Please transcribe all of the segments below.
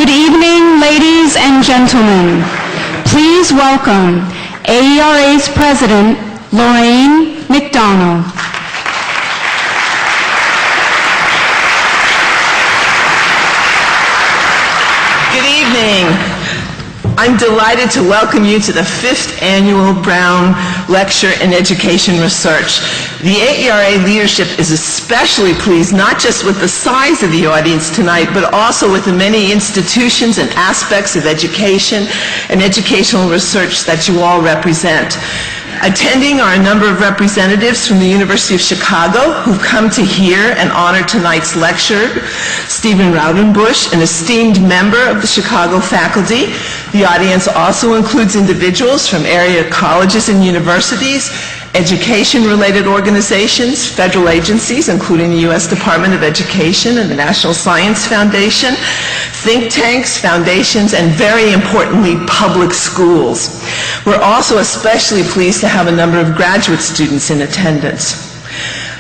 Good evening, ladies and gentlemen. Please welcome AERA's President, Lorraine McDonald. Good evening. I'm delighted to welcome you to the 5th Annual Brown Lecture in Education Research. The AERA leadership is especially pleased not just with the size of the audience tonight, but also with the many institutions and aspects of education and educational research that you all represent. Attending are a number of representatives from the University of Chicago who've come to hear and honor tonight's lecture. Stephen Raudenbush, an esteemed member of the Chicago faculty. The audience also includes individuals from area colleges and universities, education-related organizations, federal agencies, including the U.S. Department of Education and the National Science Foundation, think tanks, foundations, and very importantly, public schools. We're also especially pleased to have a number of graduate students in attendance.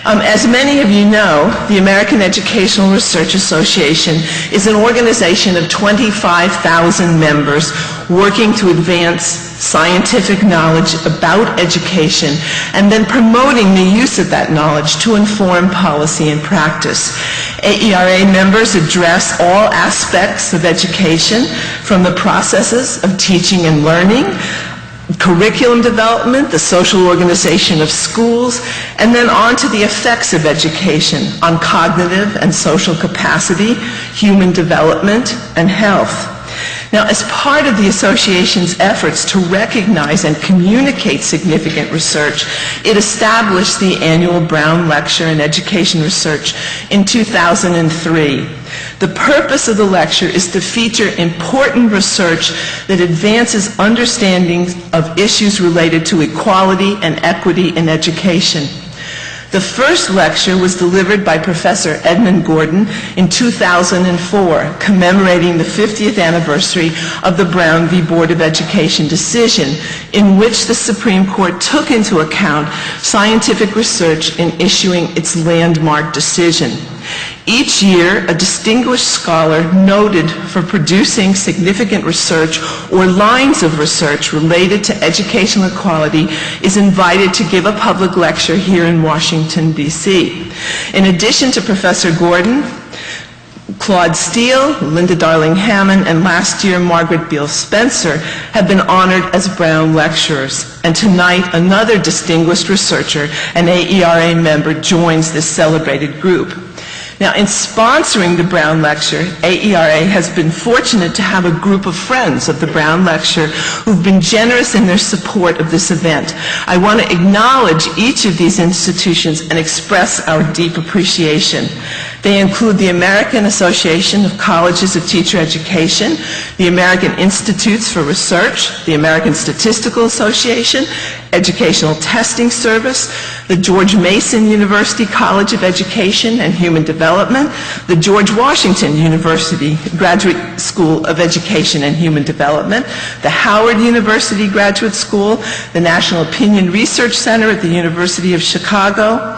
As many of you know, the American Educational Research Association is an organization of 25,000 members working to advance scientific knowledge about education and then promoting the use of that knowledge to inform policy and practice. AERA members address all aspects of education, from the processes of teaching and learning, curriculum development, the social organization of schools, and then on to the effects of education on cognitive and social capacity, human development, and health. Now, as part of the association's efforts to recognize and communicate significant research, it established the annual Brown Lecture in Education Research in 2003. The purpose of the lecture is to feature important research that advances understanding of issues related to equality and equity in education. The first lecture was delivered by Professor Edmund Gordon in 2004, commemorating the 50th anniversary of the Brown v. Board of Education decision, in which the Supreme Court took into account scientific research in issuing its landmark decision. Each year, a distinguished scholar noted for producing significant research or lines of research related to educational equality is invited to give a public lecture here in Washington, D.C. In addition to Professor Gordon, Claude Steele, Linda Darling-Hammond, and last year Margaret Beale Spencer have been honored as Brown lecturers. And tonight, another distinguished researcher, an AERA member, joins this celebrated group. Now, in sponsoring the Brown Lecture, AERA has been fortunate to have a group of friends of the Brown Lecture who've been generous in their support of this event. I want to acknowledge each of these institutions and express our deep appreciation. They include the American Association of Colleges of Teacher Education, the American Institutes for Research, the American Statistical Association, Educational Testing Service, the George Mason University College of Education and Human Development, the George Washington University Graduate School of Education and Human Development, the Howard University Graduate School, the National Opinion Research Center at the University of Chicago,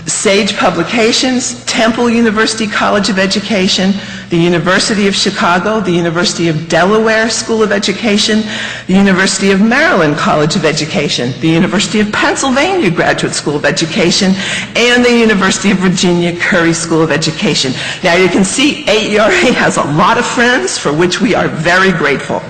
Sage Publications, Temple University College of Education, the University of Chicago, the University of Delaware School of Education, the University of Maryland College of Education, the University of Pennsylvania Graduate School of Education, and the University of Virginia Curry School of Education. Now you can see AERA has a lot of friends for which we are very grateful.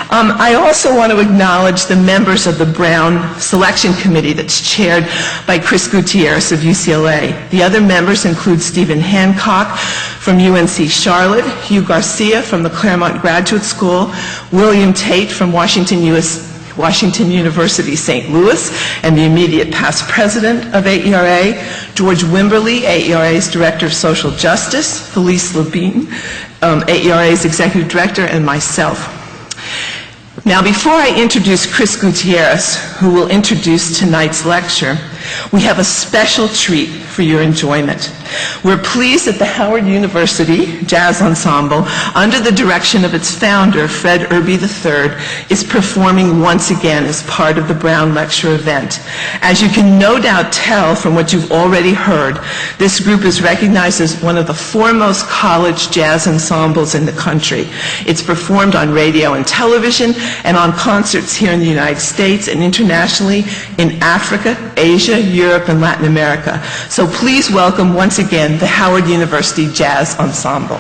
I also want to acknowledge the members of the Brown Selection Committee that's chaired by Chris Gutierrez of UCLA. The other members include Stephen Hancock from UNC Charlotte, Hugh Garcia from the Claremont Graduate School, William Tate from Washington University, St. Louis, and the immediate past president of AERA, George Wimberly, AERA's Director of Social Justice, Felice Labine, AERA's Executive Director, and myself. Now, before I introduce Chris Gutierrez, who will introduce tonight's lecture, we have a special treat for your enjoyment. We're pleased that the Howard University Jazz Ensemble, under the direction of its founder, Fred Irby III, is performing once again as part of the Brown Lecture event. As you can no doubt tell from what you've already heard, this group is recognized as one of the foremost college jazz ensembles in the country. It's performed on radio and television and on concerts here in the United States and internationally in Africa, Asia, Europe, and Latin America. So please welcome once again the Howard University Jazz Ensemble.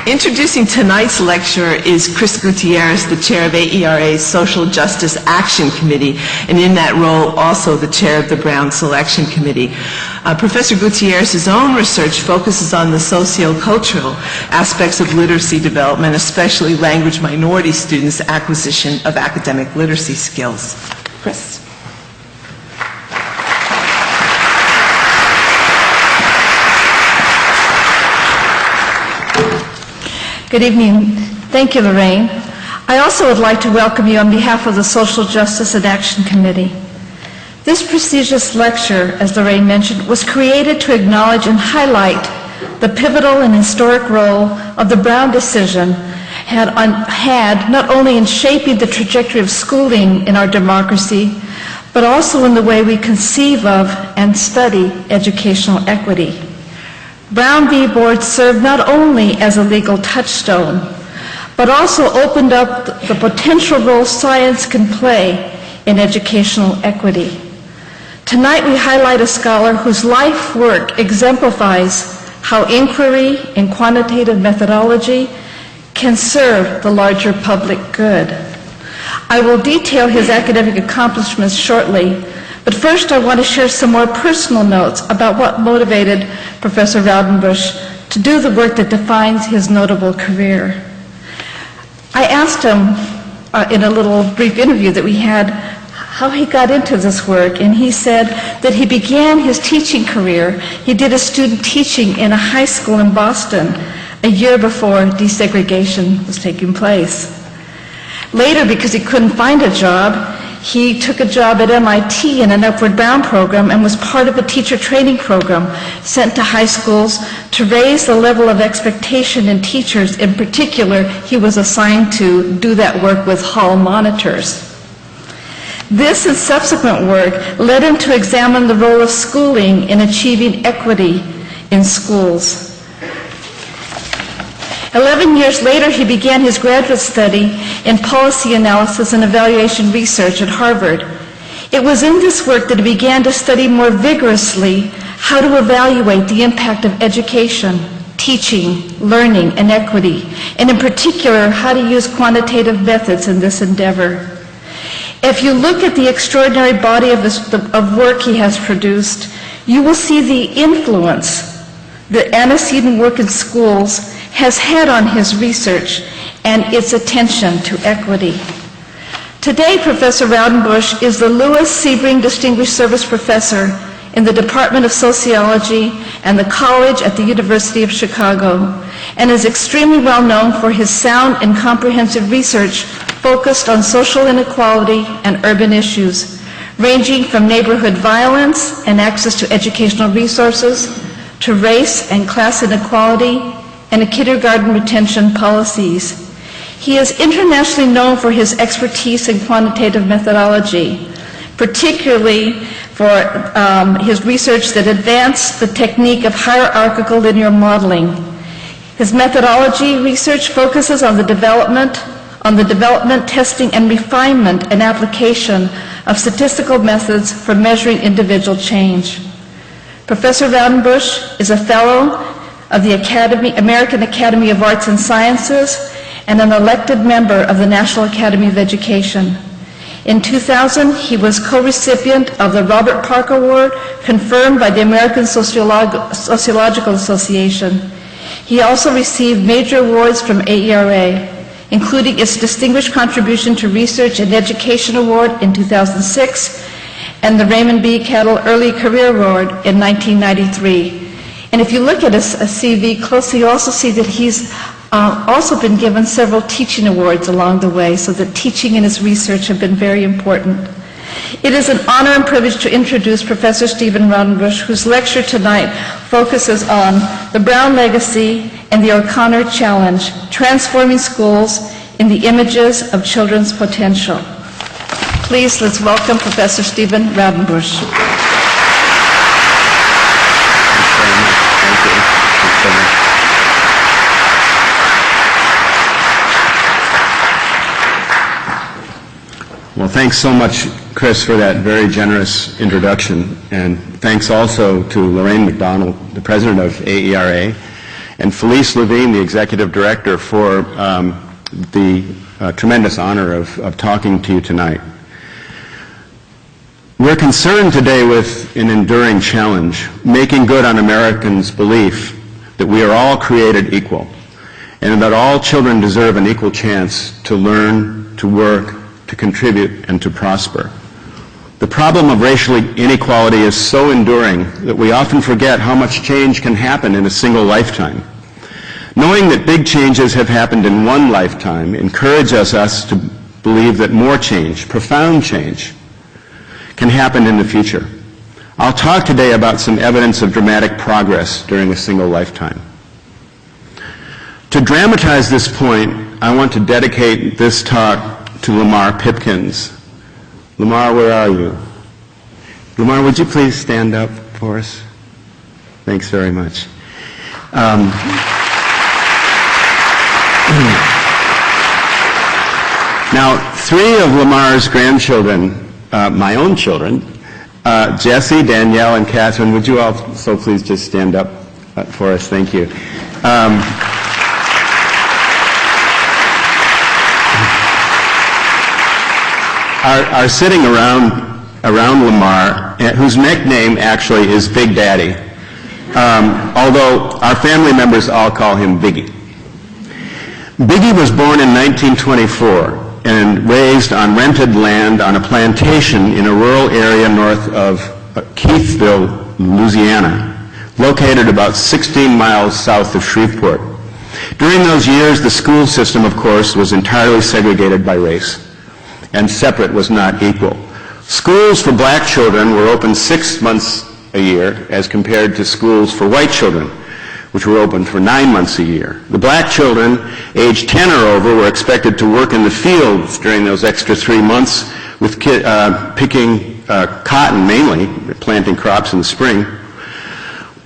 Introducing tonight's lecturer is Chris Gutierrez, the chair of AERA's Social Justice Action Committee, and in that role also the chair of the Brown Selection Committee. Professor Gutierrez's own research focuses on the socio-cultural aspects of literacy development, especially language minority students' acquisition of academic literacy skills. Chris. Good evening. Thank you, Lorraine. I also would like to welcome you on behalf of the Social Justice and Action Committee. This prestigious lecture, as Lorraine mentioned, was created to acknowledge and highlight the pivotal and historic role of the Brown decision had not only in shaping the trajectory of schooling in our democracy, but also in the way we conceive of and study educational equity. Brown v. Board served not only as a legal touchstone, but also opened up the potential role science can play in educational equity. Tonight we highlight a scholar whose life work exemplifies how inquiry in quantitative methodology can serve the larger public good. I will detail his academic accomplishments shortly, but first I want to share some more personal notes about what motivated Professor Raudenbush to do the work that defines his notable career. I asked him in a little brief interview that we had how he got into this work, and he said that he began his teaching career. He did a student teaching in a high school in Boston a year before desegregation was taking place. Later, because he couldn't find a job, he took a job at MIT in an Upward Bound program and was part of a teacher training program sent to high schools to raise the level of expectation in teachers. In particular, he was assigned to do that work with hall monitors. This and subsequent work led him to examine the role of schooling in achieving equity in schools. 11 years later, he began his graduate study in policy analysis and evaluation research at Harvard. It was in this work that he began to study more vigorously how to evaluate the impact of education, teaching, learning, and equity, and in particular, how to use quantitative methods in this endeavor. If you look at the extraordinary body of work he has produced, you will see the influence the antecedent work in schools has had on his research and its attention to equity. Today, Professor Raudenbush is the Lewis-Sebring Distinguished Service Professor in the Department of Sociology and the College at the University of Chicago, and is extremely well known for his sound and comprehensive research focused on social inequality and urban issues, ranging from neighborhood violence and access to educational resources, to race and class inequality, and kindergarten retention policies. He is internationally known for his expertise in quantitative methodology, particularly for his research that advanced the technique of hierarchical linear modeling. His methodology research focuses on the development, testing, and refinement and application of statistical methods for measuring individual change. Professor Raudenbush is a fellow of the American Academy of Arts and Sciences and an elected member of the National Academy of Education. In 2000, he was co-recipient of the Robert Parker Award conferred by the American Sociological Association. He also received major awards from AERA, including its Distinguished Contribution to Research and Education Award in 2006 and the Raymond B. Cattle Early Career Award in 1993. And if you look at his CV closely, you also see that he's also been given several teaching awards along the way, so that teaching and his research have been very important. It is an honor and privilege to introduce Professor Stephen Raudenbush, whose lecture tonight focuses on the Brown legacy and the O'Connor challenge, transforming schools in the images of children's potential. Please, let's welcome Professor Stephen Raudenbush. Well, thanks so much, Chris, for that very generous introduction, and thanks also to Lorraine McDonald, the president of AERA, and Felice Levine, the executive director, for the tremendous honor of talking to you tonight. We're concerned today with an enduring challenge, making good on Americans' belief that we are all created equal and that all children deserve an equal chance to learn, to work, to contribute, and to prosper. The problem of racial inequality is so enduring that we often forget how much change can happen in a single lifetime. Knowing that big changes have happened in one lifetime encourages us to believe that more change, profound change, can happen in the future. I'll talk today about some evidence of dramatic progress during a single lifetime. To dramatize this point, I want to dedicate this talk to Lamar Pipkins. Lamar, where are you? Lamar, would you please stand up for us? Thanks very much. Now, three of Lamar's grandchildren, my own children, Jesse, Danielle, and Catherine, would you also please just stand up for us? Thank you. Are sitting around Lamar, whose nickname actually is Big Daddy, although our family members all call him Biggie. Biggie was born in 1924 and raised on rented land on a plantation in a rural area north of Keithville, Louisiana, located about 16 miles south of Shreveport. During those years, the school system, of course, was entirely segregated by race, and separate was not equal. Schools for black children were open 6 months a year as compared to schools for white children, which were open for 9 months a year. The black children, aged 10 or over, were expected to work in the fields during those extra 3 months with picking cotton mainly, planting crops in the spring.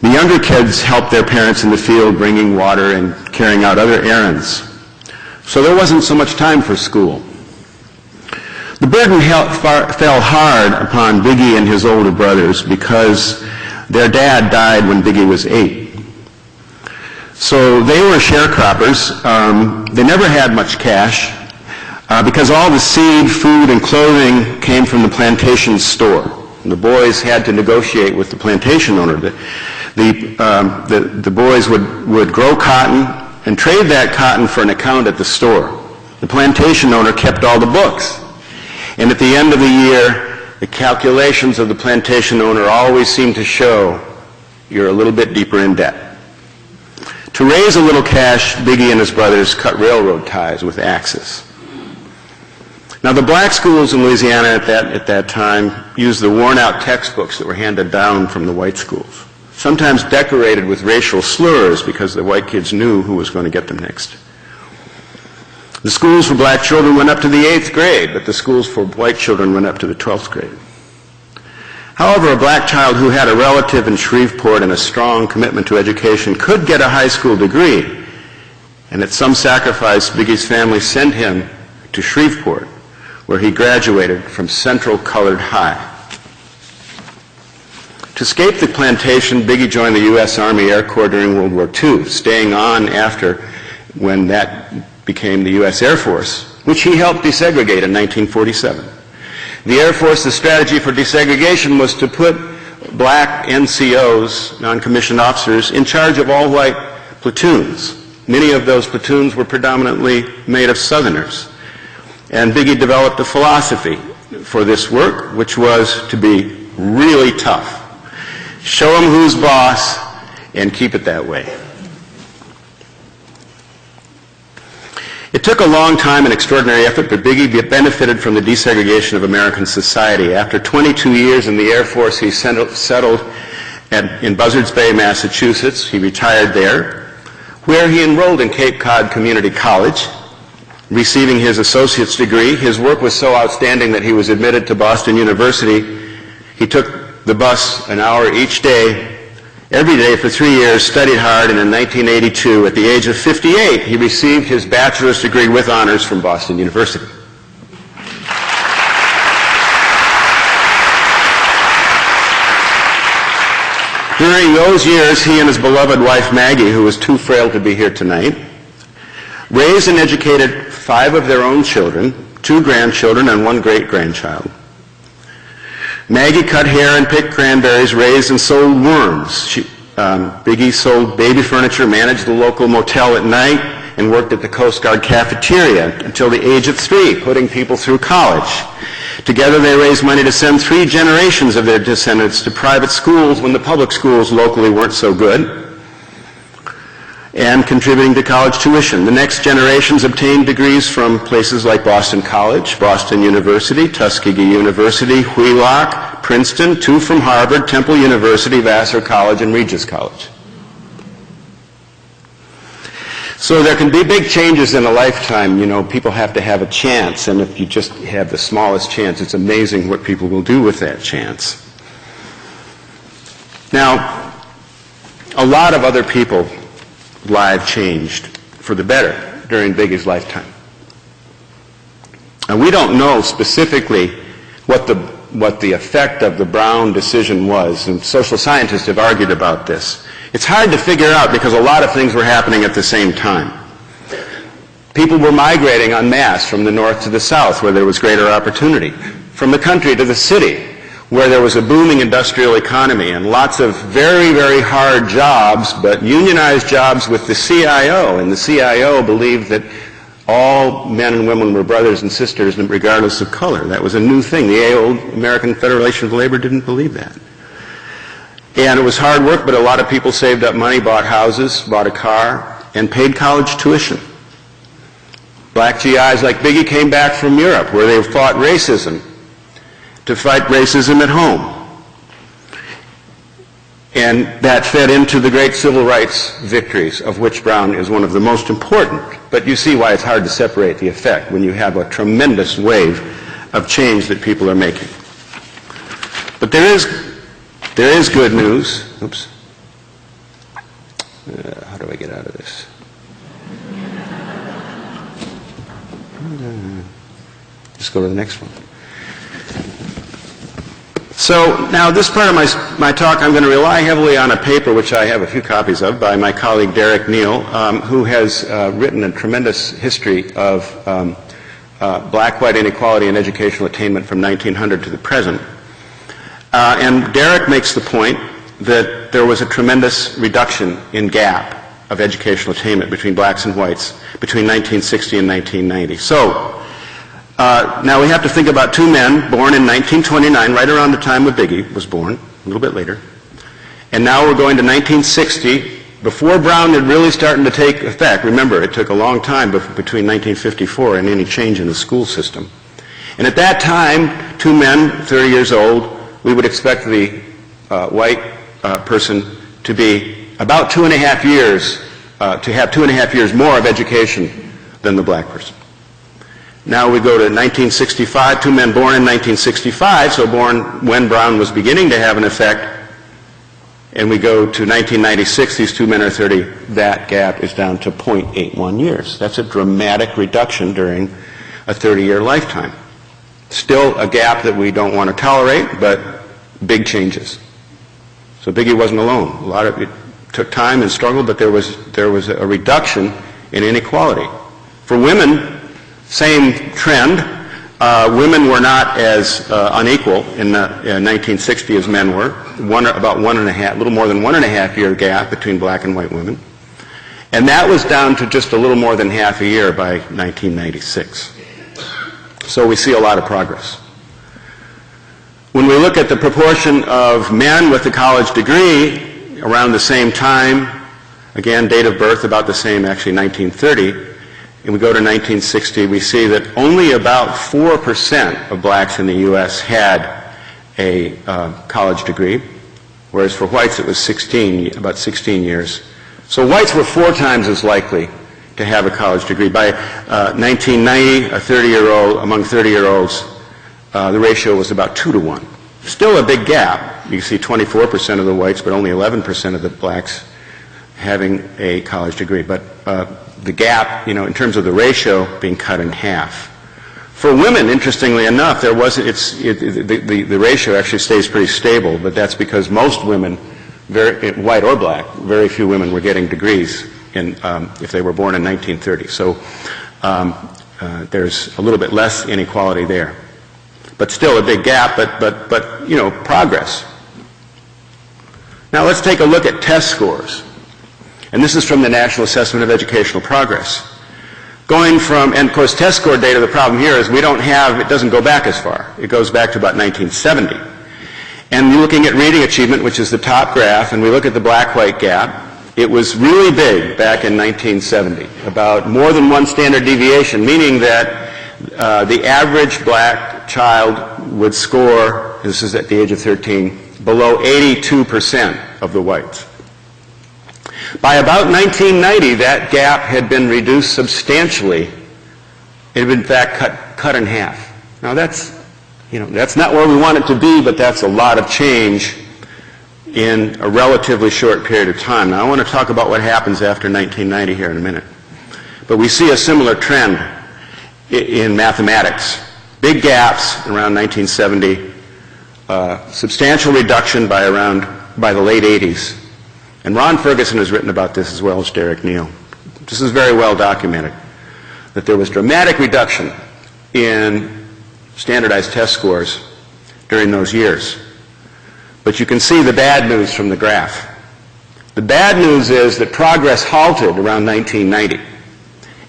The younger kids helped their parents in the field bringing water and carrying out other errands. So there wasn't so much time for school. The burden fell hard upon Biggie and his older brothers because their dad died when Biggie was 8. So they were sharecroppers. They never had much cash because all the seed, food, and clothing came from the plantation store. And the boys had to negotiate with the plantation owner. The boys would grow cotton and trade that cotton for an account at the store. The plantation owner kept all the books. And at the end of the year, the calculations of the plantation owner always seemed to show you're a little bit deeper in debt. To raise a little cash, Biggie and his brothers cut railroad ties with axes. Now, the black schools in Louisiana at that time used the worn-out textbooks that were handed down from the white schools, sometimes decorated with racial slurs because the white kids knew who was going to get them next. The schools for black children went up to the 8th grade, but the schools for white children went up to the 12th grade. However, a black child who had a relative in Shreveport and a strong commitment to education could get a high school degree, and at some sacrifice, Biggie's family sent him to Shreveport, where he graduated from Central Colored High. To escape the plantation, Biggie joined the U.S. Army Air Corps during World War II, staying on after when that became the U.S. Air Force, which he helped desegregate in 1947. The Air Force's strategy for desegregation was to put black NCOs, non-commissioned officers, in charge of all white platoons. Many of those platoons were predominantly made of Southerners. And Biggie developed a philosophy for this work, which was to be really tough. Show them who's boss and keep it that way. It took a long time and extraordinary effort, but Biggie benefited from the desegregation of American society. After 22 years in the Air Force, he settled in Buzzards Bay, Massachusetts. He retired there, where he enrolled in Cape Cod Community College, receiving his associate's degree. His work was so outstanding that he was admitted to Boston University. He took the bus an hour each day, every day for 3 years, studied hard, and in 1982, at the age of 58, he received his bachelor's degree with honors from Boston University. during those years, he and his beloved wife Maggie, who was too frail to be here tonight, raised and educated 5 of their own children, 2 grandchildren, and 1 great-grandchild. Maggie cut hair and picked cranberries, raised and sold worms. Biggie sold baby furniture, managed the local motel at night, and worked at the Coast Guard cafeteria until the age of 3, putting people through college. Together they raised money to send 3 generations of their descendants to private schools when the public schools locally weren't so good, and contributing to college tuition. The next generations obtained degrees from places like Boston College, Boston University, Tuskegee University, Wheelock, Princeton, 2 from Harvard, Temple University, Vassar College, and Regis College. So there can be big changes in a lifetime. You know, people have to have a chance, and if you just have the smallest chance, it's amazing what people will do with that chance. Now, a lot of other people's lives changed for the better during Biggie's lifetime. And we don't know specifically what the effect of the Brown decision was, and social scientists have argued about this. It's hard to figure out because a lot of things were happening at the same time. People were migrating en masse from the north to the south where there was greater opportunity, from the country to the city where there was a booming industrial economy and lots of very, very hard jobs, but unionized jobs with the CIO, and the CIO believed that all men and women were brothers and sisters regardless of color. That was a new thing. The old American Federation of Labor didn't believe that. And it was hard work, but a lot of people saved up money, bought houses, bought a car, and paid college tuition. Black GIs like Biggie came back from Europe, where they fought racism, to fight racism at home. And that fed into the great civil rights victories, of which Brown is one of the most important. But you see why it's hard to separate the effect when you have a tremendous wave of change that people are making. But there is good news. Oops. How do I get out of this? Just go to the next one. So now this part of my talk, I'm going to rely heavily on a paper which I have a few copies of by my colleague Derek Neal, who has written a tremendous history of black-white inequality and educational attainment from 1900 to the present. And Derek makes the point that there was a tremendous reduction in gap of educational attainment between blacks and whites between 1960 and 1990. So now we have to think about 2 men born in 1929, right around the time when Biggie was born, a little bit later. And now we're going to 1960, before Brown had really started to take effect. Remember, it took a long time between 1954 and any change in the school system. And at that time, 2 men, 30 years old, we would expect the white person to be about 2.5 years, to have 2.5 years more of education than the black person. Now we go to 1965, 2 men born in 1965, so born when Brown was beginning to have an effect, and we go to 1996, these 2 men are 30, that gap is down to 0.81 years. That's a dramatic reduction during a 30-year lifetime. Still a gap that we don't want to tolerate, but big changes. So Biggie wasn't alone. A lot of it took time and struggle, but there was a reduction in inequality. For women, same trend. Women were not as unequal in 1960 as men were. About 1.5, a little more than 1.5 year gap between black and white women. And that was down to just a little more than half a year by 1996. So we see a lot of progress. When we look at the proportion of men with a college degree around the same time, again, date of birth about the same, actually 1930, and we go to 1960, we see that only about 4% of blacks in the U.S. had a college degree, whereas for whites it was about 16 years. So whites were 4 times as likely to have a college degree. By 1990, among 30-year-olds, the ratio was about 2 to 1. Still a big gap. You see 24% of the whites, but only 11% of the blacks having a college degree. But the gap, in terms of the ratio, being cut in half. For women, interestingly enough, the ratio actually stays pretty stable, but that's because most women white or black, very few women were getting degrees if they were born in 1930. So there's a little bit less inequality there. But still a big gap, but you know, progress. Now let's take a look at test scores. And this is from the National Assessment of Educational Progress. Going from, and of course test score data, the problem here is it doesn't go back as far. It goes back to about 1970. And we're looking at reading achievement, which is the top graph, and we look at the black-white gap. It was really big back in 1970, about more than one standard deviation, meaning that the average black child would score, this is at the age of 13, below 82% of the whites. By about 1990, that gap had been reduced substantially. It had been, in fact, cut in half. Now that's not where we want it to be, but that's a lot of change in a relatively short period of time. Now I want to talk about what happens after 1990 here in a minute. But we see a similar trend in mathematics. Big gaps around 1970, substantial reduction by the late 80s. And Ron Ferguson has written about this as well as Derek Neal. This is very well documented, that there was dramatic reduction in standardized test scores during those years. But you can see the bad news from the graph. The bad news is that progress halted around 1990.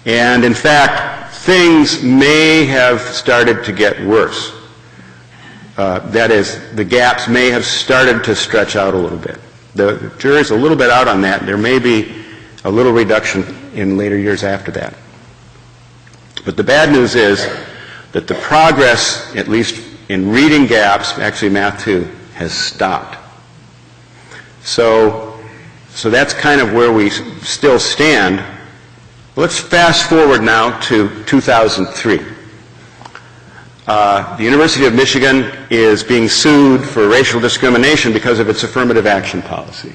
And in fact, things may have started to get worse. That is, the gaps may have started to stretch out a little bit. The jury's a little bit out on that. There may be a little reduction in later years after that. But the bad news is that the progress, at least in reading gaps, actually Math 2, has stopped. So that's kind of where we still stand. Let's fast forward now to 2003. The University of Michigan is being sued for racial discrimination because of its affirmative action policy.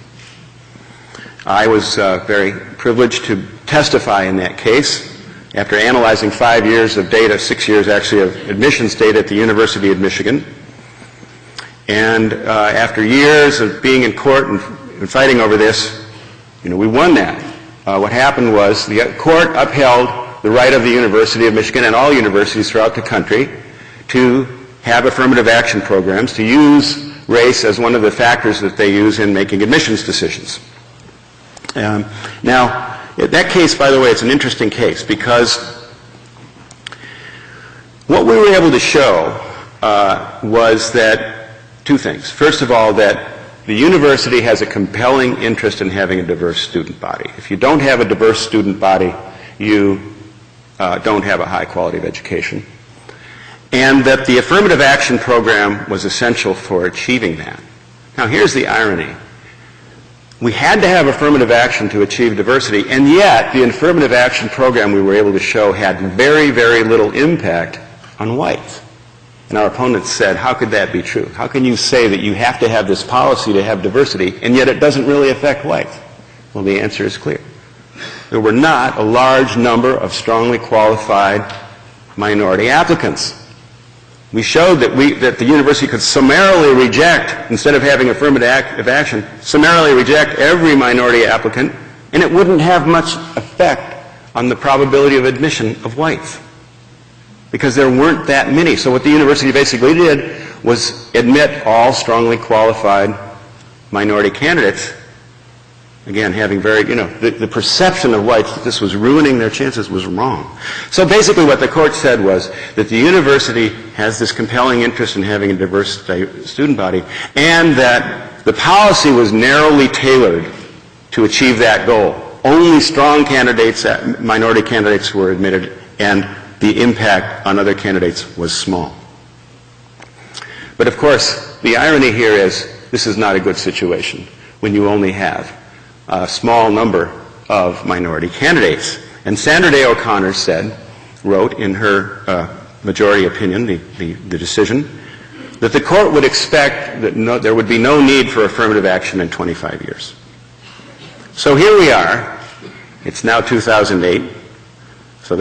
I was very privileged to testify in that case after analyzing 5 years of data, 6 years actually of admissions data at the University of Michigan. And after years of being in court and fighting over this, we won that. What happened was the court upheld the right of the University of Michigan and all universities throughout the country to have affirmative action programs, to use race as one of the factors that they use in making admissions decisions. Now, that case, by the way, it's an interesting case because what we were able to show was that two things. First of all, that the university has a compelling interest in having a diverse student body. If you don't have a diverse student body, you don't have a high quality of education. And that the affirmative action program was essential for achieving that. Now, here's the irony. We had to have affirmative action to achieve diversity, and yet the affirmative action program we were able to show had very, very little impact on whites. And our opponents said, how could that be true? How can you say that you have to have this policy to have diversity, and yet it doesn't really affect whites? Well, the answer is clear. There were not a large number of strongly qualified minority applicants. We showed that the university could summarily reject, instead of having affirmative action, summarily reject every minority applicant, and it wouldn't have much effect on the probability of admission of whites, because there weren't that many. So what the university basically did was admit all strongly qualified minority candidates, again, having the perception of whites that this was ruining their chances was wrong. So basically what the court said was that the university has this compelling interest in having a diverse student body, and that the policy was narrowly tailored to achieve that goal. Only strong candidates, minority candidates were admitted, and the impact on other candidates was small. But of course, the irony here is this is not a good situation when you only have a small number of minority candidates. And Sandra Day O'Connor wrote in her majority opinion, the decision, that the court would expect that there would be no need for affirmative action in 25 years. So here we are. It's now 2008. So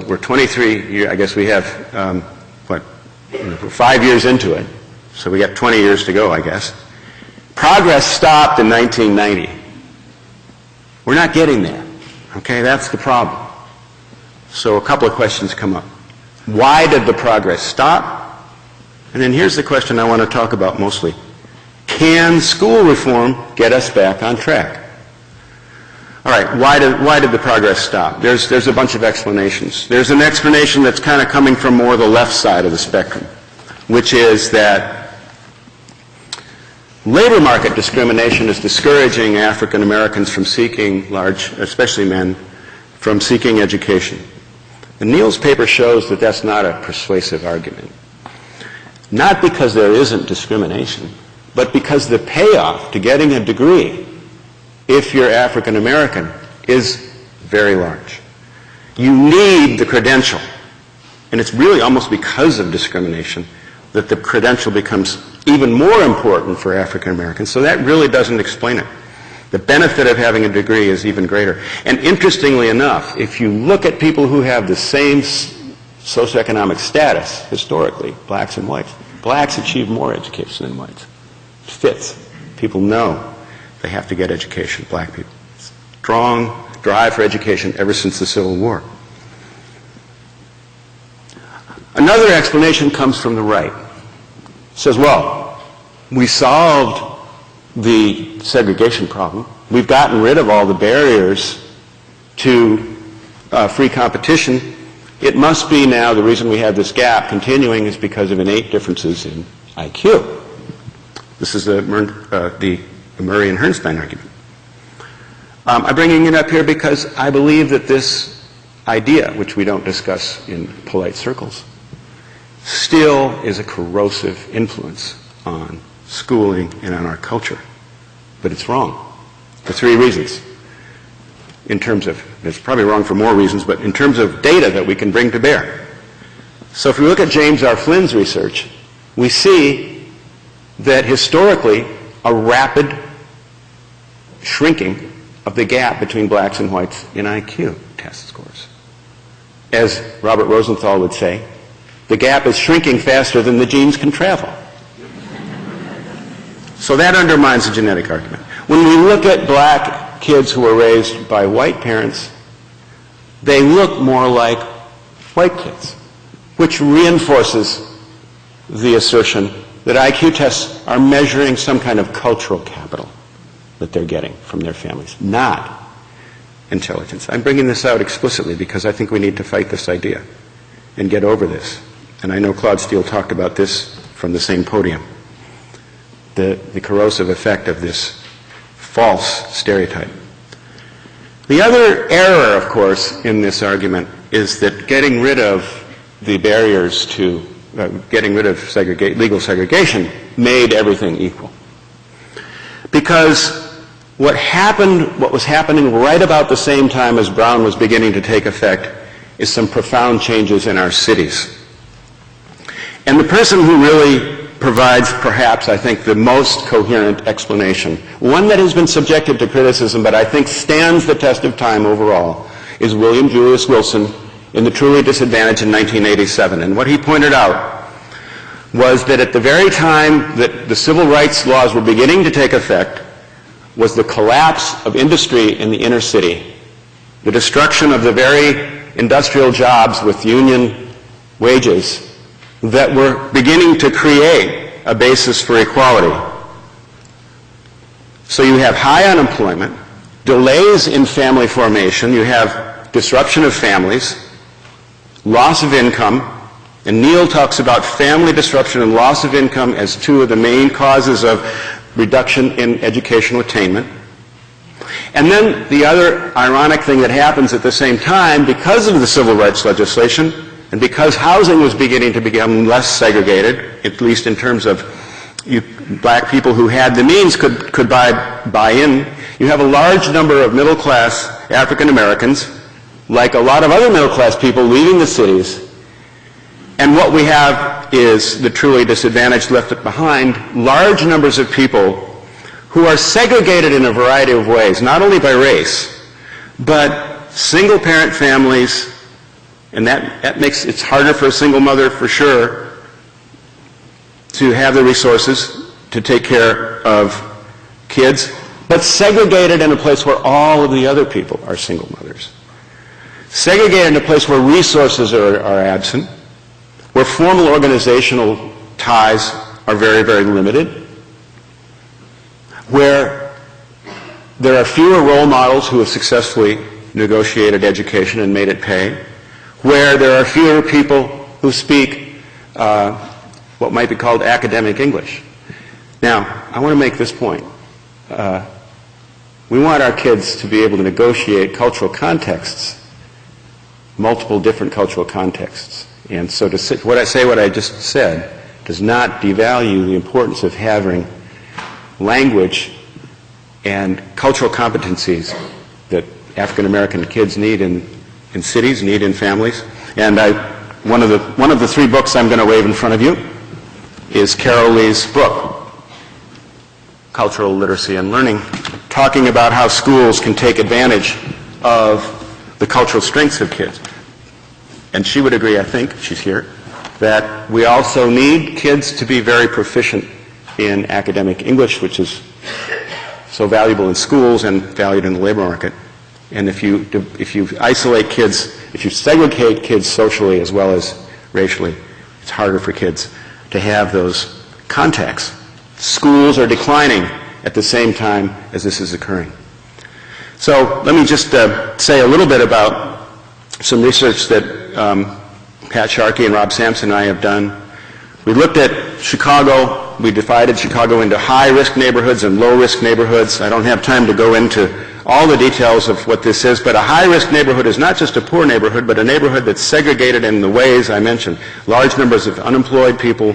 we're 23 years, I guess we have, we're 5 years into it. So we got 20 years to go, I guess. Progress stopped in 1990. We're not getting there. Okay, that's the problem. So a couple of questions come up. Why did the progress stop? And then here's the question I want to talk about mostly. Can school reform get us back on track? All right, why did the progress stop? There's a bunch of explanations. There's an explanation that's kind of coming from more the left side of the spectrum, which is that labor market discrimination is discouraging African Americans from seeking especially men, from seeking education. And Neal's paper shows that that's not a persuasive argument. Not because there isn't discrimination, but because the payoff to getting a degree, if you're African American, is very large. You need the credential. And it's really almost because of discrimination that the credential becomes even more important for African Americans. So that really doesn't explain it. The benefit of having a degree is even greater. And interestingly enough, if you look at people who have the same socioeconomic status, historically, blacks and whites, blacks achieve more education than whites. It fits. People know they have to get education, black people. Strong drive for education ever since the Civil War. Another explanation comes from the right. It says, well, we solved the segregation problem. We've gotten rid of all the barriers to free competition. It must be now the reason we have this gap continuing is because of innate differences in IQ. This is the Murray and Herrnstein argument. I'm bringing it up here because I believe that this idea, which we don't discuss in polite circles, still is a corrosive influence on schooling and on our culture. But it's wrong for three reasons. In terms of, it's probably wrong for more reasons, but in terms of data that we can bring to bear. So if we look at James R. Flynn's research, we see that historically a rapid shrinking of the gap between blacks and whites in IQ test scores. As Robert Rosenthal would say, the gap is shrinking faster than the genes can travel. So that undermines the genetic argument. When we look at black kids who were raised by white parents, they look more like white kids, which reinforces the assertion that IQ tests are measuring some kind of cultural capital that they're getting from their families, not intelligence. I'm bringing this out explicitly because I think we need to fight this idea and get over this. And I know Claude Steele talked about this from the same podium. The corrosive effect of this false stereotype. The other error, of course, in this argument is that getting rid of the barriers to, getting rid of legal segregation made everything equal. Because what was happening right about the same time as Brown was beginning to take effect is some profound changes in our cities. And the person who really provides perhaps, I think, the most coherent explanation, one that has been subjected to criticism but I think stands the test of time overall, is William Julius Wilson in The Truly Disadvantaged in 1987. And what he pointed out was that at the very time that the civil rights laws were beginning to take effect was the collapse of industry in the inner city, the destruction of the very industrial jobs with union wages that were beginning to create a basis for equality. So you have high unemployment, delays in family formation, you have disruption of families, loss of income, and Neal talks about family disruption and loss of income as two of the main causes of reduction in educational attainment. And then the other ironic thing that happens at the same time, because of the civil rights legislation, and because housing was beginning to become less segregated, at least in terms of black people who had the means could buy in, you have a large number of middle-class African Americans, like a lot of other middle-class people, leaving the cities. And what we have is the truly disadvantaged left behind, large numbers of people who are segregated in a variety of ways, not only by race, but single-parent families. And that makes it harder for a single mother, for sure, to have the resources to take care of kids, but segregated in a place where all of the other people are single mothers. Segregated in a place where resources are absent, where formal organizational ties are very, very limited, where there are fewer role models who have successfully negotiated education and made it pay, where there are fewer people who speak what might be called academic English. Now, I want to make this point. We want our kids to be able to negotiate cultural contexts, multiple different cultural contexts. And so what I just said does not devalue the importance of having language and cultural competencies that African American kids need in cities, need in families. And one of the three books I'm going to wave in front of you is Carol Lee's book, Cultural Literacy and Learning, talking about how schools can take advantage of the cultural strengths of kids. And she would agree, I think, she's here, that we also need kids to be very proficient in academic English, which is so valuable in schools and valued in the labor market. And if you isolate kids, if you segregate kids socially as well as racially, it's harder for kids to have those contacts. Schools are declining at the same time as this is occurring. So let me just say a little bit about some research that Pat Sharkey and Rob Sampson and I have done. We looked at Chicago. We divided Chicago into high-risk neighborhoods and low-risk neighborhoods. I don't have time to go into all the details of what this is, but a high-risk neighborhood is not just a poor neighborhood, but a neighborhood that's segregated in the ways I mentioned. Large numbers of unemployed people,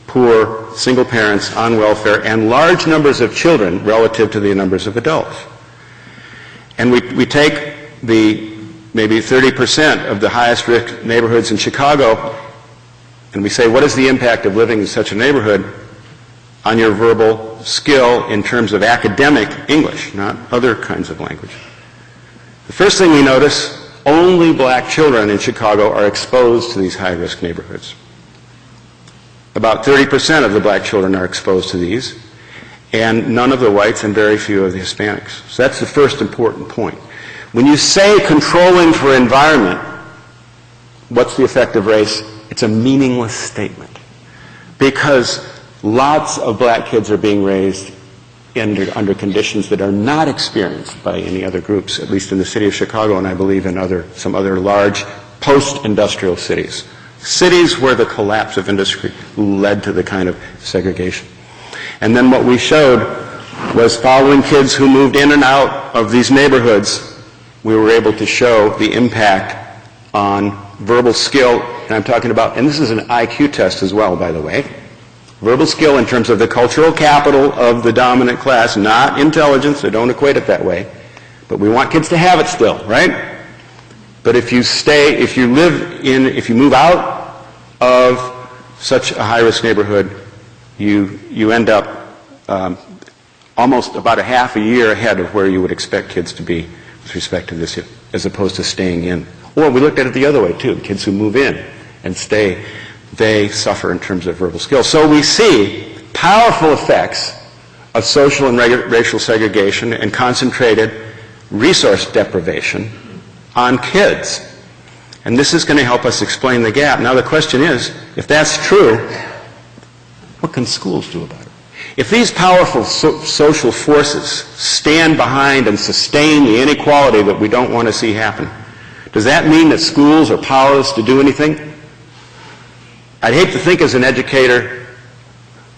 poor, single parents on welfare, and large numbers of children relative to the numbers of adults. And we take the maybe 30% of the highest risk neighborhoods in Chicago, and we say, what is the impact of living in such a neighborhood on your verbal skill in terms of academic English, not other kinds of language? The first thing we notice, only black children in Chicago are exposed to these high-risk neighborhoods. About 30% of the black children are exposed to these, and none of the whites and very few of the Hispanics. So that's the first important point. When you say controlling for environment, what's the effect of race? It's a meaningless statement, because lots of black kids are being raised under conditions that are not experienced by any other groups, at least in the city of Chicago, and I believe in some other large post-industrial cities. Cities where the collapse of industry led to the kind of segregation. And then what we showed was, following kids who moved in and out of these neighborhoods, we were able to show the impact on verbal skill, and I'm talking about, and this is an IQ test as well, by the way, verbal skill in terms of the cultural capital of the dominant class, not intelligence, so don't equate it that way, but we want kids to have it still, right? But if you move out of such a high-risk neighborhood, you end up almost about a half a year ahead of where you would expect kids to be with respect to this, as opposed to staying in. Or we looked at it the other way, too. Kids who move in and stay, they suffer in terms of verbal skills. So we see powerful effects of social and racial segregation and concentrated resource deprivation on kids. And this is going to help us explain the gap. Now the question is, if that's true, what can schools do about it? If these powerful social forces stand behind and sustain the inequality that we don't want to see happen, does that mean that schools are powerless to do anything? I'd hate to think as an educator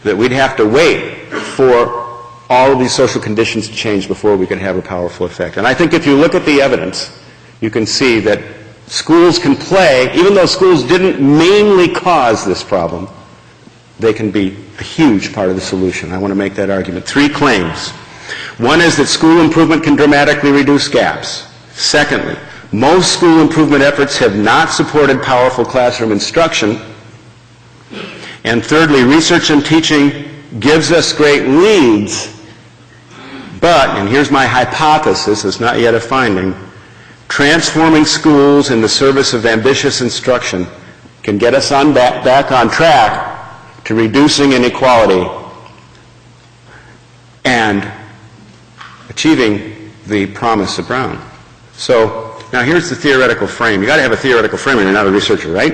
that we'd have to wait for all of these social conditions to change before we could have a powerful effect. And I think if you look at the evidence, you can see that schools can play, even though schools didn't mainly cause this problem, they can be a huge part of the solution. I want to make that argument. 3 claims. One is that school improvement can dramatically reduce gaps. Secondly, most school improvement efforts have not supported powerful classroom instruction. And thirdly, research and teaching gives us great leads, but, and here's my hypothesis, it's not yet a finding, transforming schools in the service of ambitious instruction can get us back on track to reducing inequality and achieving the promise of Brown. So now here's the theoretical frame. You got to have a theoretical frame when you're not a researcher, right?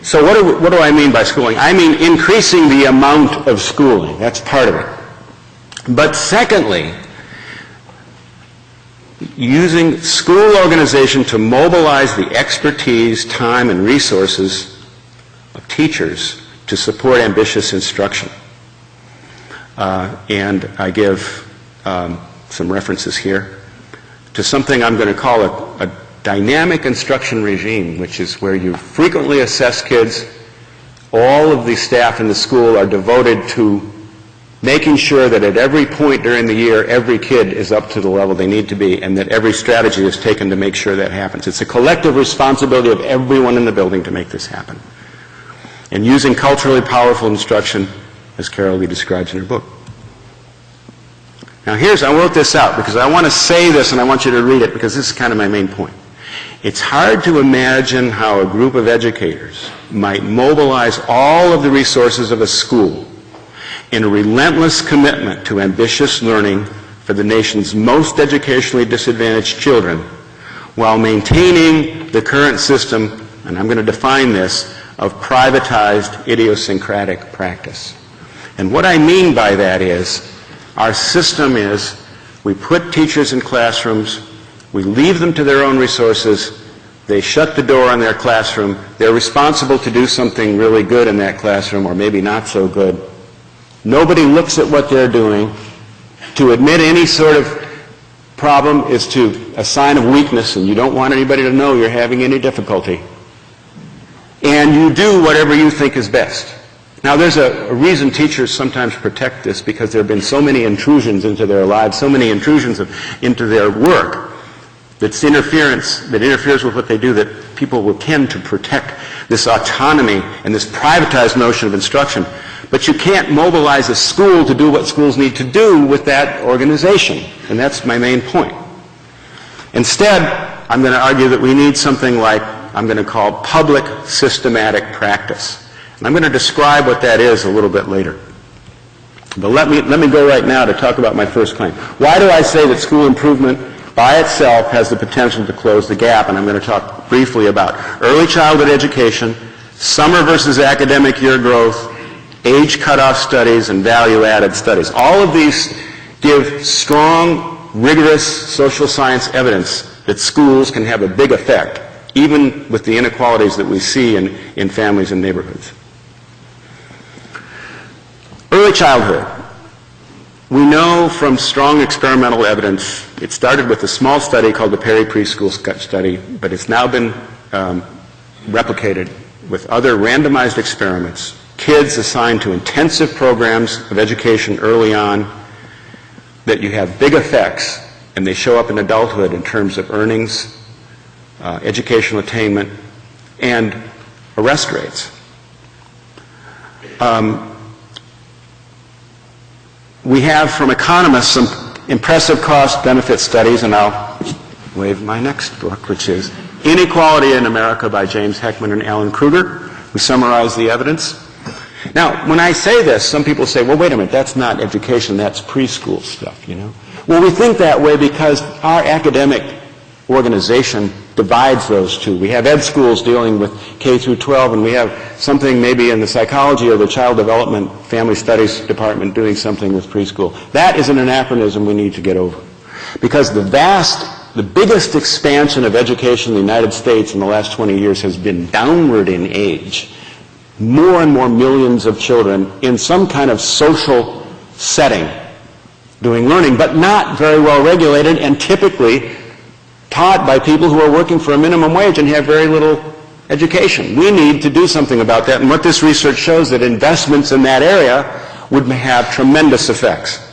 So what do I mean by schooling? I mean increasing the amount of schooling. That's part of it. But secondly, using school organization to mobilize the expertise, time, and resources of teachers to support ambitious instruction. And I give some references here to something I'm going to call a dynamic instruction regime, which is where you frequently assess kids. All of the staff in the school are devoted to making sure that at every point during the year, every kid is up to the level they need to be, and that every strategy is taken to make sure that happens. It's a collective responsibility of everyone in the building to make this happen. And using culturally powerful instruction, as Carol Lee describes in her book. Now I wrote this out because I want to say this and I want you to read it because this is kind of my main point. It's hard to imagine how a group of educators might mobilize all of the resources of a school in a relentless commitment to ambitious learning for the nation's most educationally disadvantaged children while maintaining the current system, and I'm going to define this, of privatized idiosyncratic practice. And what I mean by that is, our system is, we put teachers in classrooms, we leave them to their own resources, they shut the door on their classroom, they're responsible to do something really good in that classroom, or maybe not so good. Nobody looks at what they're doing. To admit any sort of problem is a sign of weakness, and you don't want anybody to know you're having any difficulty. And you do whatever you think is best. Now, there's a reason teachers sometimes protect this, because there have been so many intrusions into their lives, so many intrusions into their work, that interferes with what they do, that people will tend to protect this autonomy and this privatized notion of instruction. But you can't mobilize a school to do what schools need to do with that organization. And that's my main point. Instead, I'm going to argue that we need something like, I'm going to call public systematic practice. And I'm going to describe what that is a little bit later. But let me go right now to talk about my first claim. Why do I say that school improvement by itself has the potential to close the gap? And I'm going to talk briefly about early childhood education, summer versus academic year growth, age cutoff studies, and value-added studies. All of these give strong, rigorous social science evidence that schools can have a big effect, even with the inequalities that we see in families and neighborhoods. Early childhood. We know from strong experimental evidence, it started with a small study called the Perry Preschool Study, but it's now been replicated with other randomized experiments. Kids assigned to intensive programs of education early on, that you have big effects, and they show up in adulthood in terms of earnings, educational attainment, and arrest rates. We have from economists some impressive cost-benefit studies, and I'll wave my next book, which is Inequality in America by James Heckman and Alan Kruger, who summarize the evidence. Now, when I say this, some people say, well, wait a minute, that's not education, that's preschool stuff, you know. Well, we think that way because our academic organization divides those two. We have ed schools dealing with K through 12, and we have something maybe in the psychology or the child development family studies department doing something with preschool. That is an anachronism we need to get over. Because the biggest expansion of education in the United States in the last 20 years has been downward in age. More and more millions of children in some kind of social setting doing learning, but not very well regulated and typically taught by people who are working for a minimum wage and have very little education. We need to do something about that, and what this research shows that investments in that area would have tremendous effects.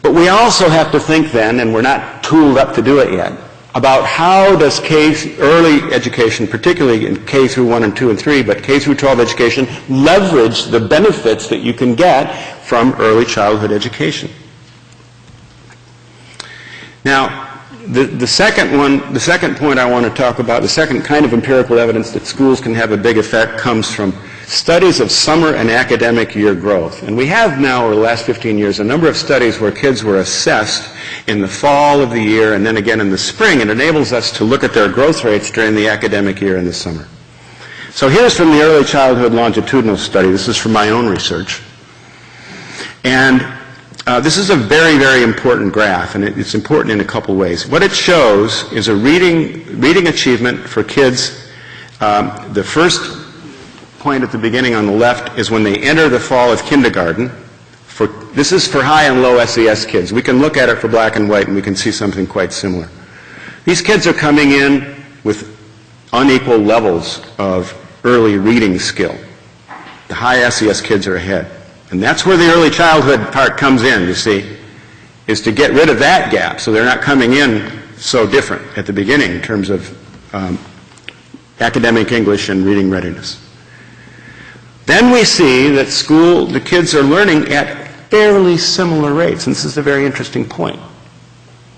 But we also have to think then, and we're not tooled up to do it yet, about how does early education, particularly in K through 1 and 2 and 3, but K through 12 education, leverage the benefits that you can get from early childhood education. Now, the second point I want to talk about, the second kind of empirical evidence that schools can have a big effect comes from studies of summer and academic year growth. And we have now, over the last 15 years, a number of studies where kids were assessed in the fall of the year and then again in the spring. It enables us to look at their growth rates during the academic year in the summer. So here's from the early childhood longitudinal study. This is from my own research. And this is a very, very important graph, and it's important in a couple ways. What it shows is a reading achievement for kids. The first point at the beginning on the left is when they enter the fall of kindergarten. This is for high and low SES kids. We can look at it for black and white, and we can see something quite similar. These kids are coming in with unequal levels of early reading skill. The high SES kids are ahead. And that's where the early childhood part comes in, you see, is to get rid of that gap so they're not coming in so different at the beginning in terms of academic English and reading readiness. Then we see that the kids are learning at fairly similar rates, and this is a very interesting point.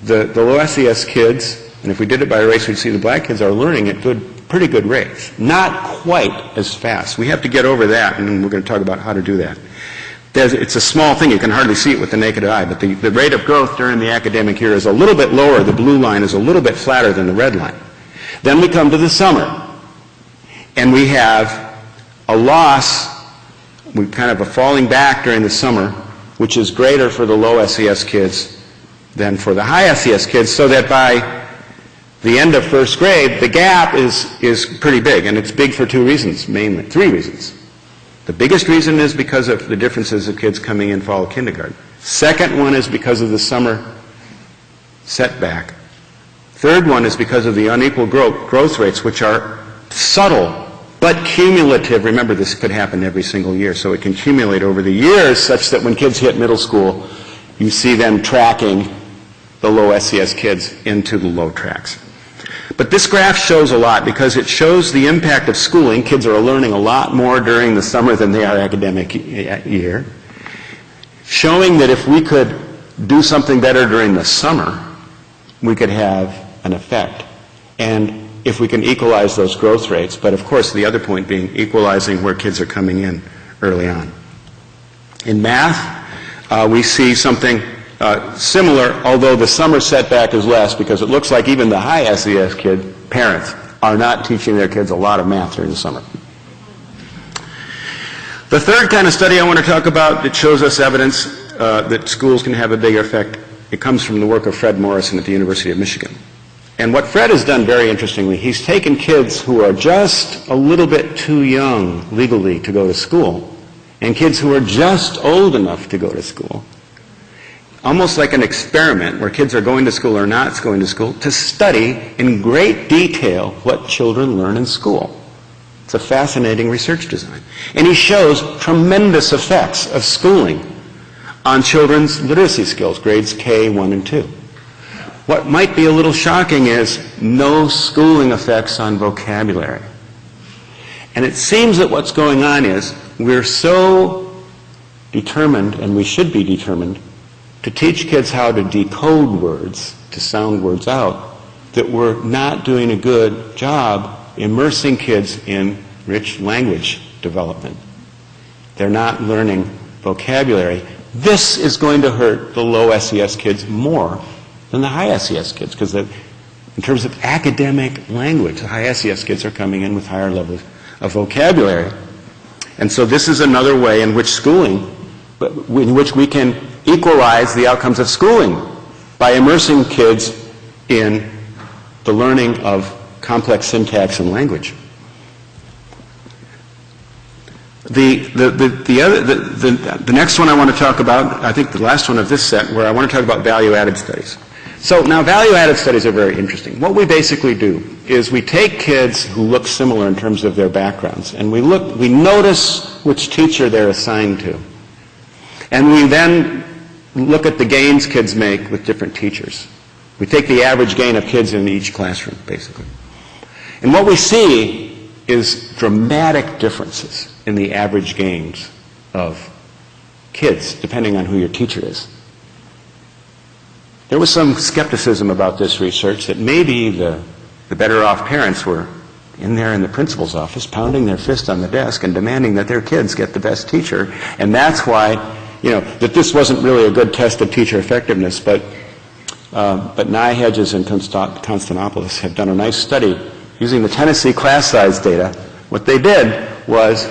The low SES kids, and if we did it by race, we'd see the black kids are learning at pretty good rates. Not quite as fast. We have to get over that, and we're going to talk about how to do that. It's a small thing. You can hardly see it with the naked eye, but the rate of growth during the academic year is a little bit lower. The blue line is a little bit flatter than the red line. Then we come to the summer, and we have a loss, kind of a falling back during the summer, which is greater for the low SES kids than for the high SES kids, so that by the end of first grade, the gap is pretty big, and it's big for three reasons. The biggest reason is because of the differences of kids coming in fall of kindergarten. Second one is because of the summer setback. Third one is because of the unequal growth rates, which are subtle but cumulative. Remember, this could happen every single year, so it can accumulate over the years such that when kids hit middle school, you see them tracking the low SES kids into the low tracks. But this graph shows a lot because it shows the impact of schooling. Kids are learning a lot more during the summer than they are academic year. Showing that if we could do something better during the summer, we could have an effect. And if we can equalize those growth rates, but of course the other point being equalizing where kids are coming in early on. In math, we see something similar, although the summer setback is less because it looks like even the high SES parents are not teaching their kids a lot of math during the summer. The third kind of study I want to talk about that shows us evidence that schools can have a bigger effect, it comes from the work of Fred Morrison at the University of Michigan. And what Fred has done very interestingly, he's taken kids who are just a little bit too young legally to go to school and kids who are just old enough to go to school, almost like an experiment where kids are going to school or not going to school, to study in great detail what children learn in school. It's a fascinating research design. And he shows tremendous effects of schooling on children's literacy skills, grades K, 1, and 2. What might be a little shocking is no schooling effects on vocabulary. And it seems that what's going on is we're so determined, and we should be determined, to teach kids how to decode words, to sound words out, that we're not doing a good job immersing kids in rich language development. They're not learning vocabulary. This is going to hurt the low SES kids more than the high SES kids, because in terms of academic language, the high SES kids are coming in with higher levels of vocabulary. And so this is another way in which we can equalize the outcomes of schooling by immersing kids in the learning of complex syntax and language. The next one I want to talk about, I think the last one of this set, where I want to talk about value-added studies. So now value-added studies are very interesting. What we basically do is we take kids who look similar in terms of their backgrounds, and we notice which teacher they're assigned to. And we then look at the gains kids make with different teachers. We take the average gain of kids in each classroom, basically. And what we see is dramatic differences in the average gains of kids, depending on who your teacher is. There was some skepticism about this research that maybe the better off parents were in there in the principal's office, pounding their fist on the desk and demanding that their kids get the best teacher. And that's why, that this wasn't really a good test of teacher effectiveness, but Nye, Hedges, and Constantopoulos have done a nice study using the Tennessee class size data. What they did was,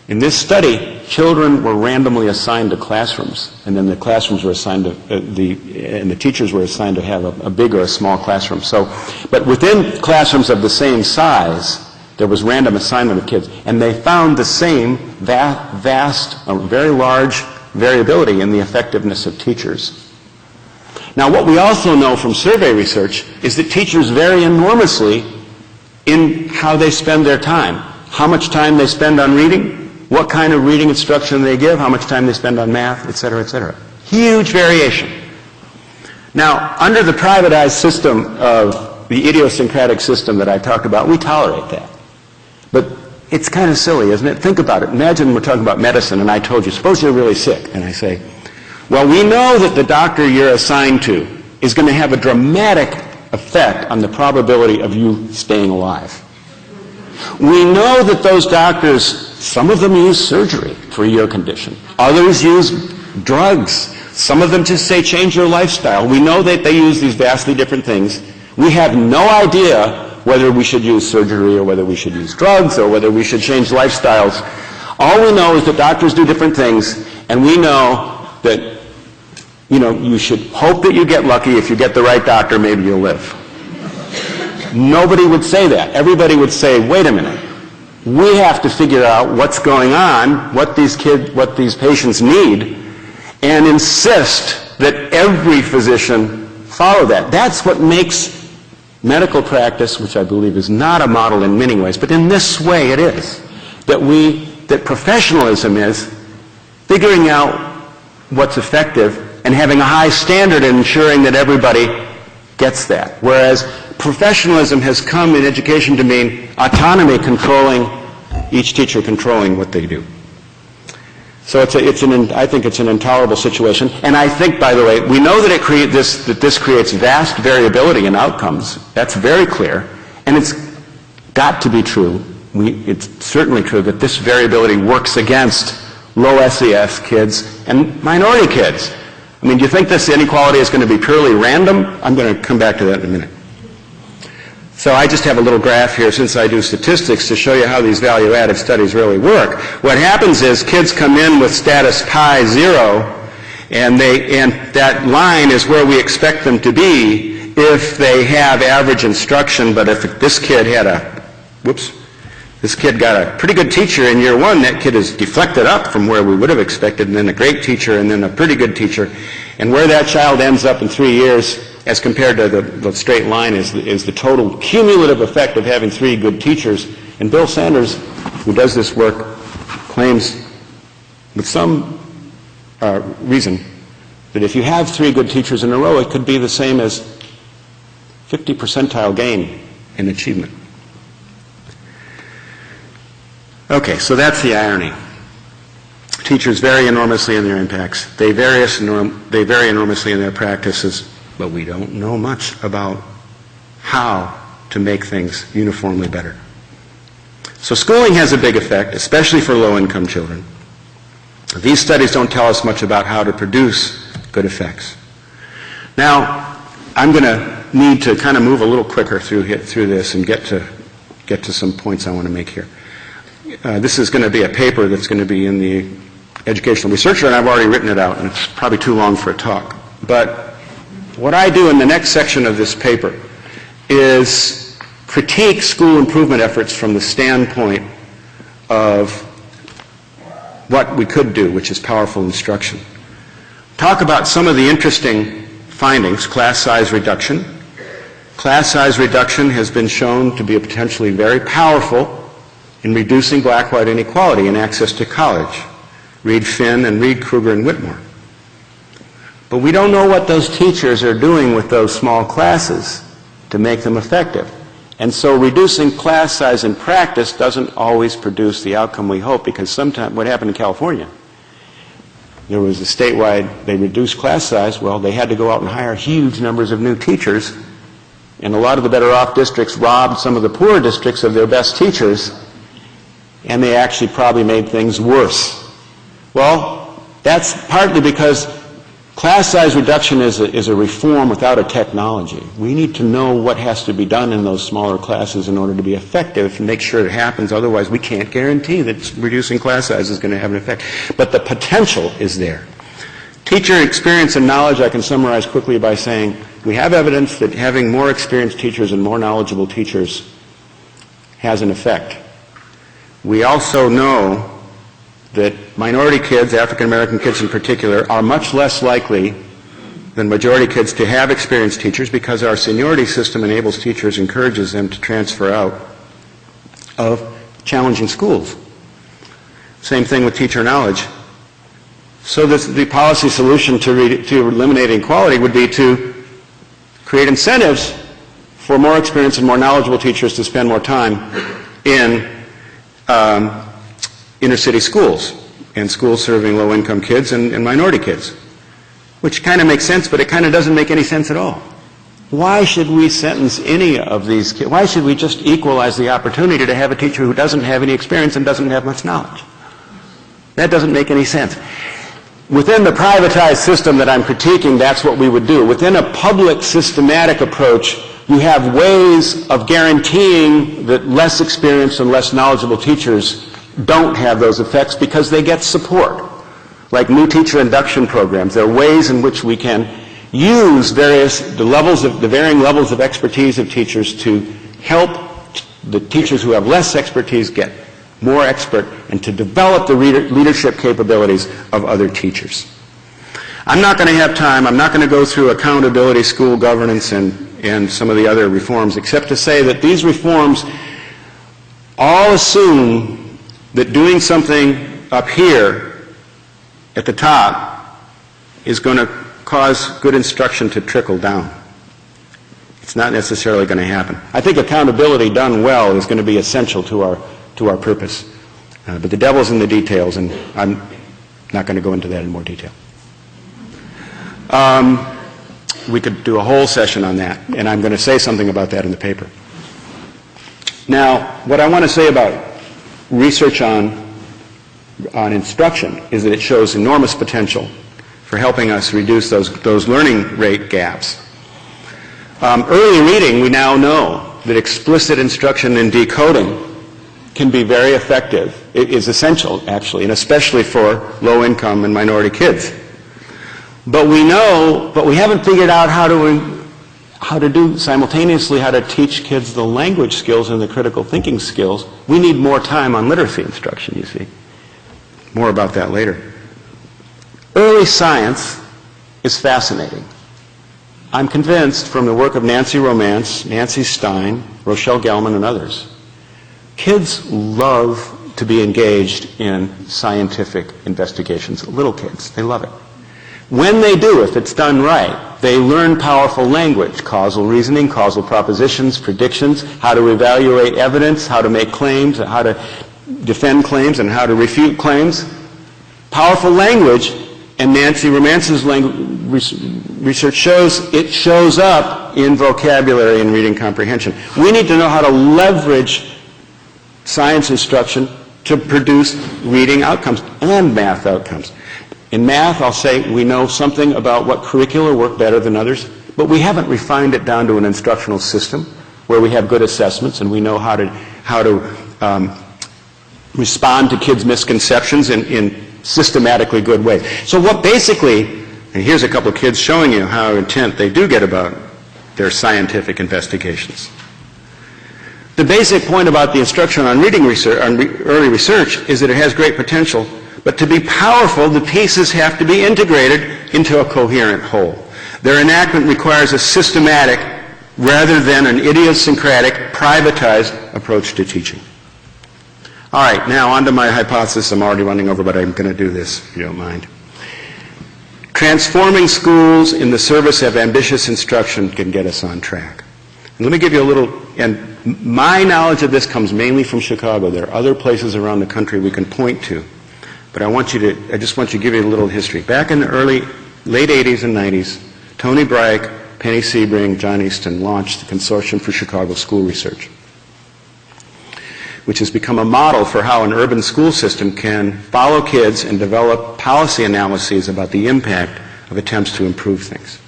in this study, children were randomly assigned to classrooms, and then the classrooms were assigned to, and the teachers were assigned to have a big or a small classroom. But within classrooms of the same size, there was random assignment of kids, and they found the same vast, very large variability in the effectiveness of teachers. Now, what we also know from survey research is that teachers vary enormously in how they spend their time. How much time they spend on reading, what kind of reading instruction they give, how much time they spend on math, et cetera, et cetera. Huge variation. Now, under the privatized system of the idiosyncratic system that I talked about, we tolerate that. But it's kind of silly, isn't it? Think about it. Imagine we're talking about medicine, and I told you, suppose you're really sick, and I say, well, we know that the doctor you're assigned to is going to have a dramatic effect on the probability of you staying alive. We know that those doctors, some of them use surgery for your condition. Others use drugs. Some of them just say change your lifestyle. We know that they use these vastly different things. We have no idea whether we should use surgery or whether we should use drugs or whether we should change lifestyles. All we know is that doctors do different things, and we know that, you should hope that you get lucky. If you get the right doctor, maybe you'll live. Nobody would say that. Everybody would say, wait a minute. We have to figure out what's going on, what these patients need, and insist that every physician follow that. That's what makes medical practice, which I believe is not a model in many ways, but in this way it is, that professionalism is figuring out what's effective and having a high standard and ensuring that everybody gets that. Whereas professionalism has come in education to mean autonomy, each teacher controlling what they do. So I think it's an intolerable situation. And I think, by the way, we know that this creates vast variability in outcomes. That's very clear. And it's got to be true. It's certainly true that this variability works against low SES kids and minority kids. I mean, do you think this inequality is going to be purely random? I'm going to come back to that in a minute. So I just have a little graph here, since I do statistics, to show you how these value-added studies really work. What happens is kids come in with status pi 0, and that line is where we expect them to be if they have average instruction. But if this kid got a pretty good teacher in year 1, that kid is deflected up from where we would have expected, and then a great teacher, and then a pretty good teacher. And where that child ends up in 3 years, as compared to the straight line, is the total cumulative effect of having 3 good teachers. And Bill Sanders, who does this work, claims with some reason that if you have 3 good teachers in a row, it could be the same as 50 percentile gain in achievement. Okay, so that's the irony. Teachers vary enormously in their impacts. They vary enormously in their practices, but we don't know much about how to make things uniformly better. So schooling has a big effect, especially for low-income children. These studies don't tell us much about how to produce good effects. Now, I'm going to need to kind of move a little quicker through this and get to some points I want to make here. This is going to be a paper that's going to be in the Educational Researcher, and I've already written it out, and it's probably too long for a talk. But what I do in the next section of this paper is critique school improvement efforts from the standpoint of what we could do, which is powerful instruction. Talk about some of the interesting findings. Class size reduction. Class size reduction has been shown to be potentially very powerful in reducing black-white inequality in access to college. Read Finn and read Kruger and Whitmore. But we don't know what those teachers are doing with those small classes to make them effective. And so reducing class size in practice doesn't always produce the outcome we hope, because sometimes what happened in California, there was a statewide, they reduced class size. Well, they had to go out and hire huge numbers of new teachers, And a lot of the better off districts robbed some of the poorer districts of their best teachers, and they actually probably made things worse. Well, that's partly because class size reduction is a reform without a technology. We need to know what has to be done in those smaller classes in order to be effective and make sure it happens. Otherwise, we can't guarantee that reducing class size is going to have an effect. But the potential is there. Teacher experience and knowledge I can summarize quickly by saying we have evidence that having more experienced teachers and more knowledgeable teachers has an effect. We also know that minority kids, African American kids in particular, are much less likely than majority kids to have experienced teachers because our seniority system enables teachers, encourages them to transfer out of challenging schools. Same thing with teacher knowledge. So the policy solution to eliminate inequality would be to create incentives for more experienced and more knowledgeable teachers to spend more time in inner city schools and schools serving low-income kids and minority kids, which kind of makes sense, but it kind of doesn't make any sense at all. Why should we sentence any of these kids? Why should we just equalize the opportunity to have a teacher who doesn't have any experience and doesn't have much knowledge? That doesn't make any sense. Within the privatized system that I'm critiquing, that's what we would do. Within a public systematic approach, you have ways of guaranteeing that less experienced and less knowledgeable teachers don't have those effects because they get support, like new teacher induction programs. There are ways in which we can use the varying levels of expertise of teachers to help the teachers who have less expertise get more expert and to develop the leadership capabilities of other teachers. I'm not going to have time. I'm not going to go through accountability, school governance, and some of the other reforms, except to say that these reforms all assume that doing something up here at the top is going to cause good instruction to trickle down. It's not necessarily going to happen. I think accountability done well is going to be essential to our purpose. But the devil's in the details, and I'm not going to go into that in more detail. We could do a whole session on that, and I'm going to say something about that in the paper. Now, what I want to say about research on instruction is that it shows enormous potential for helping us reduce those learning rate gaps. Early reading, we now know that explicit instruction in decoding can be very effective. It is essential, actually, and especially for low-income and minority kids. But we haven't figured out how to do simultaneously how to teach kids the language skills and the critical thinking skills. We need more time on literacy instruction, you see. More about that later. Early science is fascinating. I'm convinced from the work of Nancy Romance, Nancy Stein, Rochelle Gelman, and others, kids love to be engaged in scientific investigations. Little kids, they love it. When they do, if it's done right, they learn powerful language, causal reasoning, causal propositions, predictions, how to evaluate evidence, how to make claims, how to defend claims, and how to refute claims. Powerful language, and Nancy Romance's research shows up in vocabulary and reading comprehension. We need to know how to leverage science instruction to produce reading outcomes and math outcomes. In math, I'll say we know something about what curricula work better than others, but we haven't refined it down to an instructional system where we have good assessments and we know how to respond to kids' misconceptions in systematically good ways. So what basically, and here's a couple of kids showing you how intent they do get about their scientific investigations. The basic point about the instruction on reading research, on early research, is that it has great potential. But to be powerful, the pieces have to be integrated into a coherent whole. Their enactment requires a systematic rather than an idiosyncratic, privatized approach to teaching. All right, now on to my hypothesis. I'm already running over, but I'm going to do this, if you don't mind. Transforming schools in the service of ambitious instruction can get us on track. And let me give you a little, and my knowledge of this comes mainly from Chicago. There are other places around the country we can point to. But I just want you to give you a little history. Back in the late 80s and 90s, Tony Breyck, Penny Sebring, John Easton launched the Consortium for Chicago School Research, which has become a model for how an urban school system can follow kids and develop policy analyses about the impact of attempts to improve things.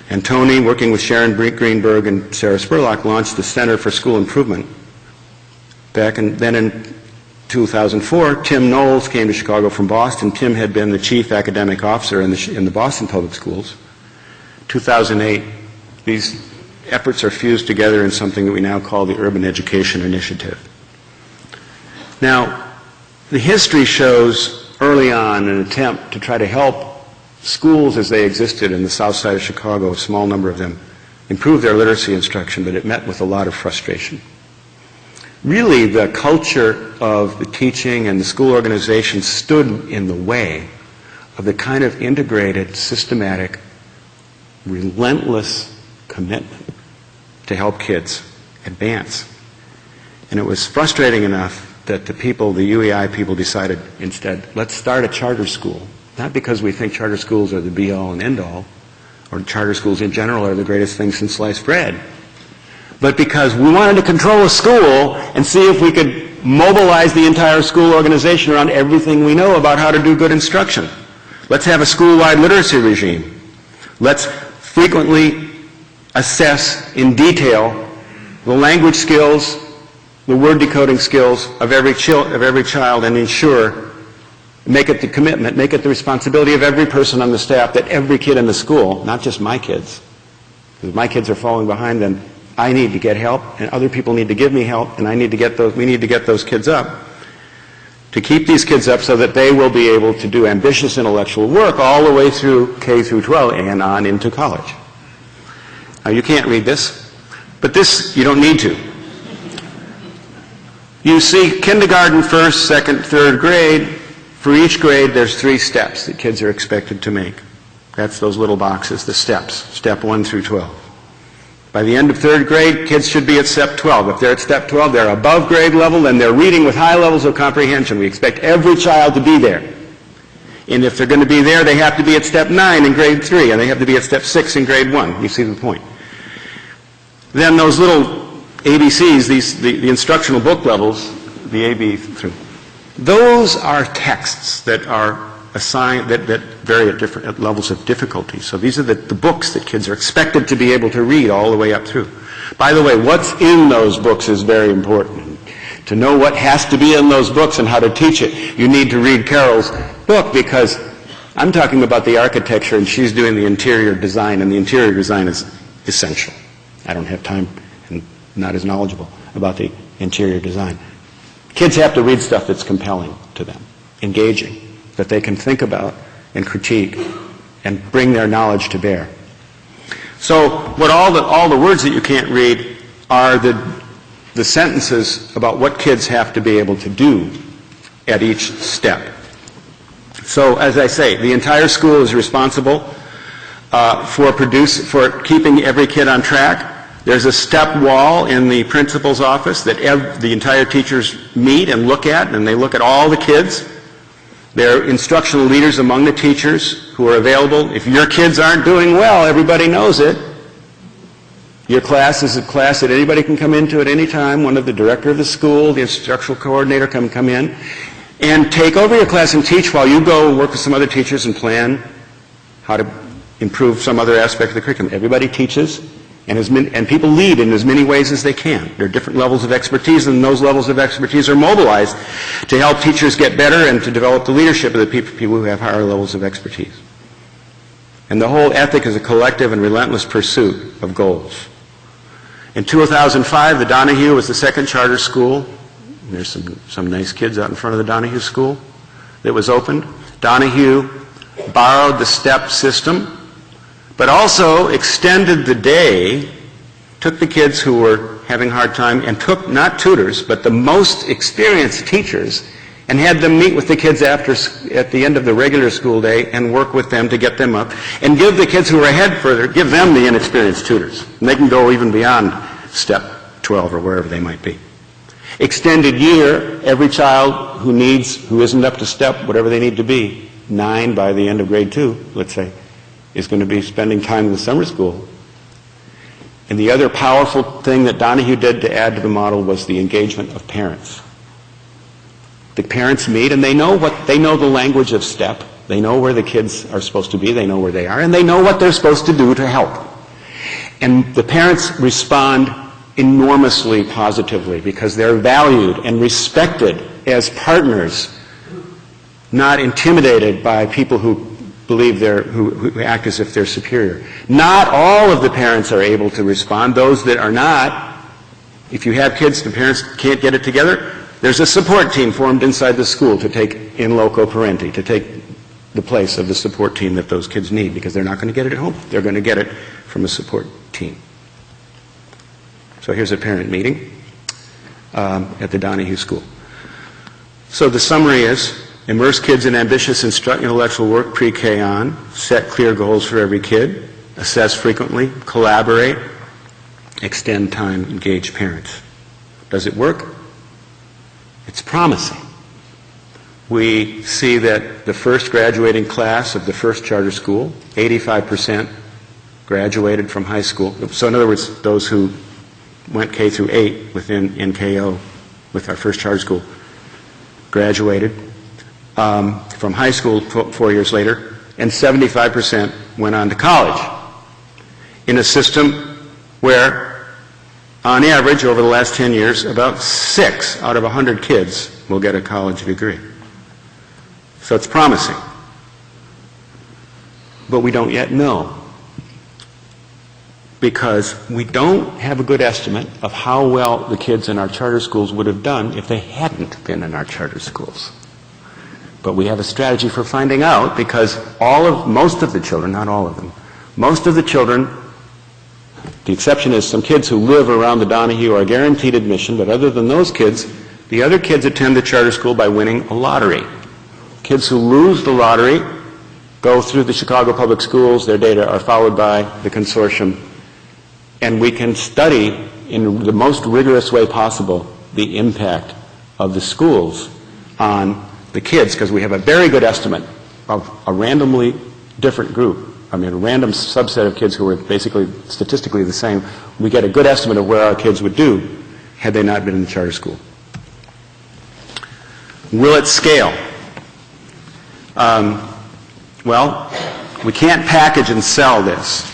And Tony, working with Sharon Greenberg and Sarah Spurlock, launched the Center for School Improvement. Then in 2004, Tim Knowles came to Chicago from Boston. Tim had been the chief academic officer in the Boston Public Schools. 2008, these efforts are fused together in something that we now call the Urban Education Initiative. Now, the history shows early on an attempt to try to help schools as they existed in the south side of Chicago, a small number of them, improve their literacy instruction, but it met with a lot of frustration. Really, the culture of the teaching and the school organization stood in the way of the kind of integrated, systematic, relentless commitment to help kids advance. And it was frustrating enough that the UEI people decided instead, let's start a charter school. Not because we think charter schools are the be-all and end-all, or charter schools in general are the greatest thing since sliced bread, but because we wanted to control a school and see if we could mobilize the entire school organization around everything we know about how to do good instruction. Let's have a school-wide literacy regime. Let's frequently assess in detail the language skills, the word decoding skills of every child, and ensure, make it the commitment, make it the responsibility of every person on the staff that every kid in the school, not just my kids, because if my kids are falling behind, then I need to get help, and other people need to give me help, and we need to get those kids up, to keep these kids up so that they will be able to do ambitious intellectual work all the way through K through 12 and on into college. Now, you can't read this, but this, you don't need to. You see kindergarten, first, second, third grade. For each grade, there's 3 steps that kids are expected to make. That's those little boxes, the steps, step 1 through 12. By the end of third grade, kids should be at step 12. If they're at step 12, they're above grade level and they're reading with high levels of comprehension. We expect every child to be there. And if they're going to be there, they have to be at step 9 in grade 3, and they have to be at step 6 in grade 1. You see the point. Then those little ABCs, the instructional book levels, the AB through, those are texts that are assigned, that vary at different levels of difficulty. So these are the books that kids are expected to be able to read all the way up through. By the way, what's in those books is very important. To know what has to be in those books and how to teach it, you need to read Carol's book, because I'm talking about the architecture and she's doing the interior design, and the interior design is essential. I don't have time and not as knowledgeable about the interior design. Kids have to read stuff that's compelling to them, engaging, that they can think about and critique and bring their knowledge to bear. So what all the words that you can't read are the sentences about what kids have to be able to do at each step. So as I say, the entire school is responsible for keeping every kid on track. There's a step wall in the principal's office that the entire teachers meet and look at, and they look at all the kids. There are instructional leaders among the teachers who are available. If your kids aren't doing well, everybody knows it. Your class is a class that anybody can come into at any time. One of the director of the school, the instructional coordinator can come in and take over your class and teach while you go and work with some other teachers and plan how to improve some other aspect of the curriculum. Everybody teaches, and people lead in as many ways as they can. There are different levels of expertise, and those levels of expertise are mobilized to help teachers get better and to develop the leadership of the people who have higher levels of expertise. And the whole ethic is a collective and relentless pursuit of goals. In 2005, the Donahue was the second charter school. There's some nice kids out in front of the Donahue school that was opened. Donahue borrowed the STEP system, but also extended the day, took the kids who were having a hard time and took not tutors, but the most experienced teachers, and had them meet with the kids at the end of the regular school day and work with them to get them up, and give the kids who were ahead further, give them the inexperienced tutors. And they can go even beyond step 12 or wherever they might be. Extended year, every child who isn't up to step, whatever they need to be, 9 by the end of grade 2, let's say, is going to be spending time in the summer school And the other powerful thing that Donahue did to add to the model was the engagement of parents. The parents meet and they know the language of STEP. They know where the kids are supposed to be, they know where they are, and they know what they're supposed to do to help. And the parents respond enormously positively because they're valued and respected as partners, not intimidated by people who believe who act as if they're superior. Not all of the parents are able to respond. Those that are not, if you have kids, the parents can't get it together, there's a support team formed inside the school to take in loco parenti, to take the place of the support team that those kids need, because they're not going to get it at home. They're going to get it from a support team. So here's a parent meeting at the Donahue School. So the summary is, immerse kids in ambitious intellectual work pre-K on, set clear goals for every kid, assess frequently, collaborate, extend time, engage parents. Does it work? It's promising. We see that the first graduating class of the first charter school, 85% graduated from high school. So in other words, those who went K through 8 within NKO with our first charter school graduated from high school 4 years later, and 75% went on to college in a system where, on average, over the last 10 years, about 6 out of 100 kids will get a college degree. So it's promising. But we don't yet know, because we don't have a good estimate of how well the kids in our charter schools would have done if they hadn't been in our charter schools. But we have a strategy for finding out, because most of the children, not all of them, most of the children, the exception is some kids who live around the Donahue are guaranteed admission, but other than those kids, the other kids attend the charter school by winning a lottery. Kids who lose the lottery go through the Chicago Public Schools, their data are followed by the consortium, and we can study in the most rigorous way possible the impact of the schools on the kids, because we have a very good estimate of a randomly different group. I mean, a random subset of kids who are basically statistically the same. We get a good estimate of where our kids would do had they not been in the charter school. Will it scale? Well, we can't package and sell this.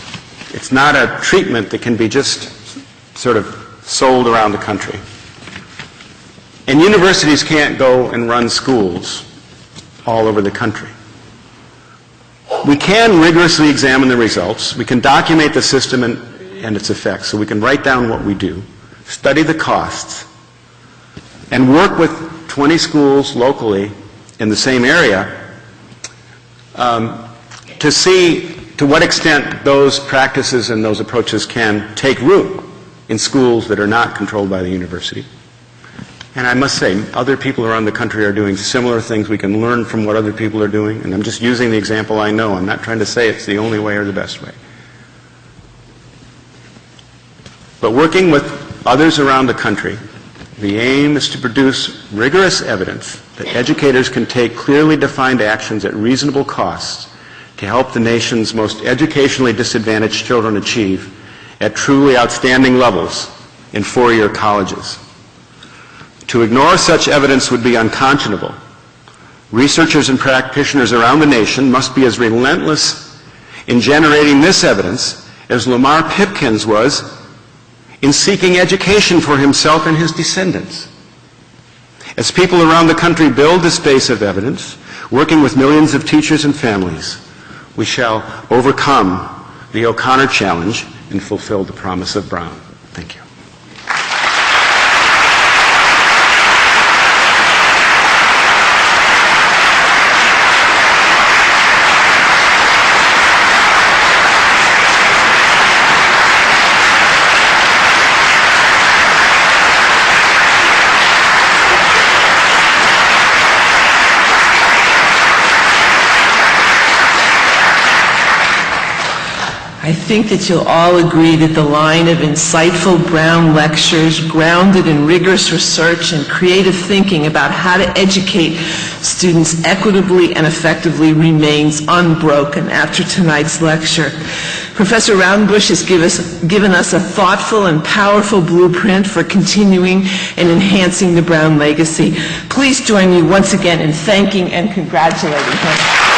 It's not a treatment that can be just sort of sold around the country. And universities can't go and run schools all over the country. We can rigorously examine the results. We can document the system and its effects, so we can write down what we do, study the costs, and work with 20 schools locally in the same area to see to what extent those practices and those approaches can take root in schools that are not controlled by the university. And I must say, other people around the country are doing similar things. We can learn from what other people are doing, and I'm just using the example I know. I'm not trying to say it's the only way or the best way. But working with others around the country, the aim is to produce rigorous evidence that educators can take clearly defined actions at reasonable costs to help the nation's most educationally disadvantaged children achieve at truly outstanding levels in four-year colleges. To ignore such evidence would be unconscionable. Researchers and practitioners around the nation must be as relentless in generating this evidence as Lamar Pipkins was in seeking education for himself and his descendants. As people around the country build this base of evidence, working with millions of teachers and families, we shall overcome the O'Connor challenge and fulfill the promise of Brown. Thank you. I I think that you'll all agree that the line of insightful Brown lectures grounded in rigorous research and creative thinking about how to educate students equitably and effectively remains unbroken after tonight's lecture. Professor Raudenbush has given us a thoughtful and powerful blueprint for continuing and enhancing the Brown legacy. Please join me once again in thanking and congratulating him.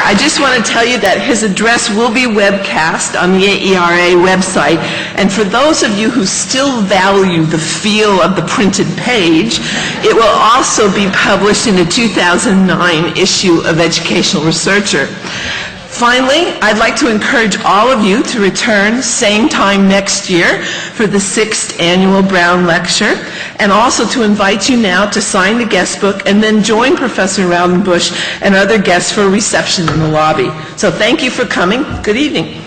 I just want to tell you that his address will be webcast on the AERA website, and for those of you who still value the feel of the printed page, it will also be published in a 2009 issue of Educational Researcher. Finally, I'd like to encourage all of you to return same time next year for the 6th Annual Brown Lecture, and also to invite you now to sign the guest book and then join Professor Raudenbush and other guests for a reception in the lobby. So thank you for coming. Good evening.